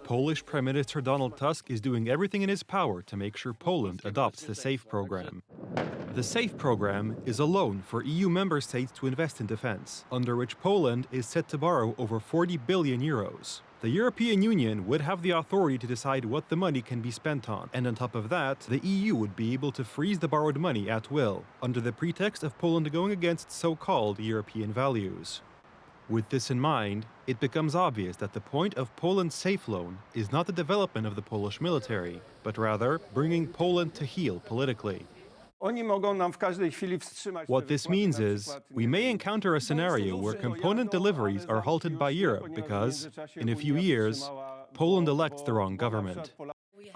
Polish Prime Minister Donald Tusk is doing everything in his power to make sure Poland adopts the SAFE program. The SAFE program is a loan for EU member states to invest in defense, under which Poland is set to borrow over 40 billion euros. The European Union would have the authority to decide what the money can be spent on, and on top of that, the EU would be able to freeze the borrowed money at will, under the pretext of Poland going against so-called European values. With this in mind, it becomes obvious that the point of Poland's SAFE loan is not the development of the Polish military, but rather bringing Poland to heel politically. What this means is, we may encounter a scenario where component deliveries are halted by Europe because, in a few years, Poland elects the wrong government.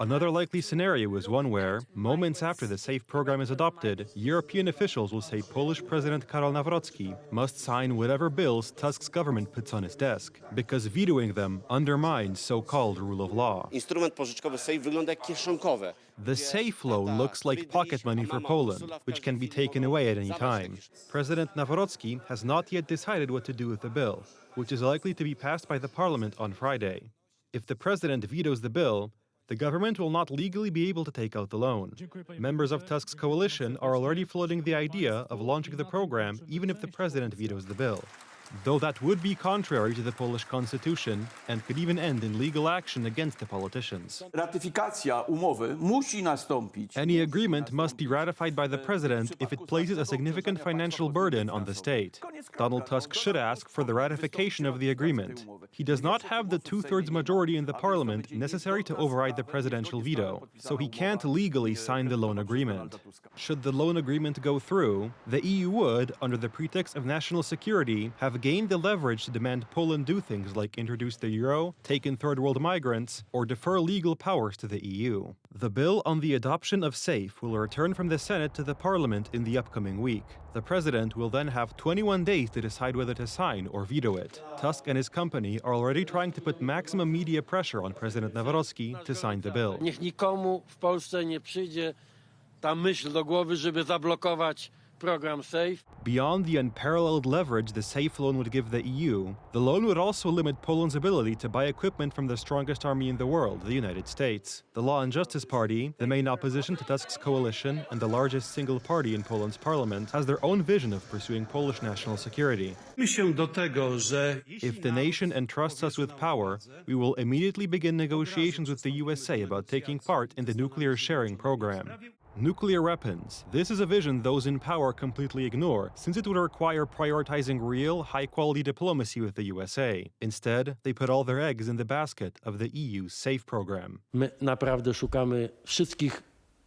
Another likely scenario is one where, moments after the SAFE program is adopted, European officials will say Polish President Karol Nawrocki must sign whatever bills Tusk's government puts on his desk, because vetoing them undermines so-called rule of law. The SAFE loan looks like pocket money for Poland, which can be taken away at any time. President Nawrocki has not yet decided what to do with the bill, which is likely to be passed by the parliament on Friday. If the president vetoes the bill, the government will not legally be able to take out the loan. Members of Tusk's coalition are already floating the idea of launching the program even if the president vetoes the bill, though that would be contrary to the Polish constitution and could even end in legal action against the politicians. Any agreement must be ratified by the president if it places a significant financial burden on the state. Donald Tusk should ask for the ratification of the agreement. He does not have the two-thirds majority in the parliament necessary to override the presidential veto, so he can't legally sign the loan agreement. Should the loan agreement go through, the EU would, under the pretext of national security, have gained the leverage to demand Poland do things like introduce the euro, take in third world migrants, or defer legal powers to the EU. The bill on the adoption of SAFE will return from the Senate to the Parliament in the upcoming week. The president will then have 21 days to decide whether to sign or veto it. Tusk and his company are already trying to put maximum media pressure on President Nawrocki to sign the bill. Niech nikomu w Polsce nie przyjdzie ta myśl do głowy, żeby zablokować program SAFE. Beyond the unparalleled leverage the SAFE loan would give the EU, the loan would also limit Poland's ability to buy equipment from the strongest army in the world, the United States. The Law and Justice Party, the main opposition to Tusk's coalition and the largest single party in Poland's parliament, has their own vision of pursuing Polish national security. If the nation entrusts us with power, we will immediately begin negotiations with the USA about taking part in the nuclear sharing program. Nuclear weapons. This is a vision those in power completely ignore, since it would require prioritizing real, high-quality diplomacy with the USA. Instead, they put all their eggs in the basket of the EU's SAFE program. My naprawdę szukamy wszystkich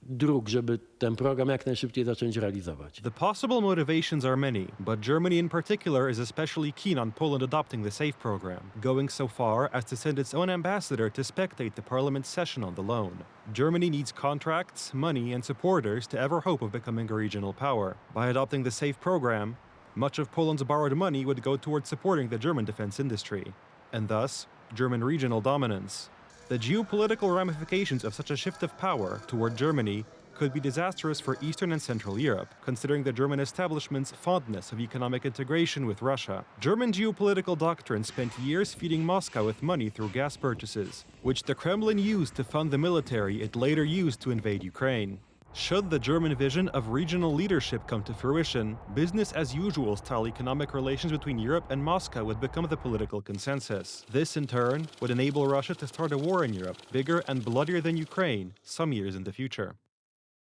dróg, żeby ten program jak najszybciej zacząć realizować. The possible motivations are many, but Germany in particular is especially keen on Poland adopting the SAFE program, going so far as to send its own ambassador to spectate the parliament session on the loan. Germany needs contracts, money, and supporters to ever hope of becoming a regional power. By adopting the SAFE program, much of Poland's borrowed money would go towards supporting the German defense industry, and thus, German regional dominance. The geopolitical ramifications of such a shift of power toward Germany could be disastrous for Eastern and Central Europe, considering the German establishment's fondness of economic integration with Russia. German geopolitical doctrine spent years feeding Moscow with money through gas purchases, which the Kremlin used to fund the military it later used to invade Ukraine. Should the German vision of regional leadership come to fruition, business-as-usual style economic relations between Europe and Moscow would become the political consensus. This, in turn, would enable Russia to start a war in Europe, bigger and bloodier than Ukraine, some years in the future.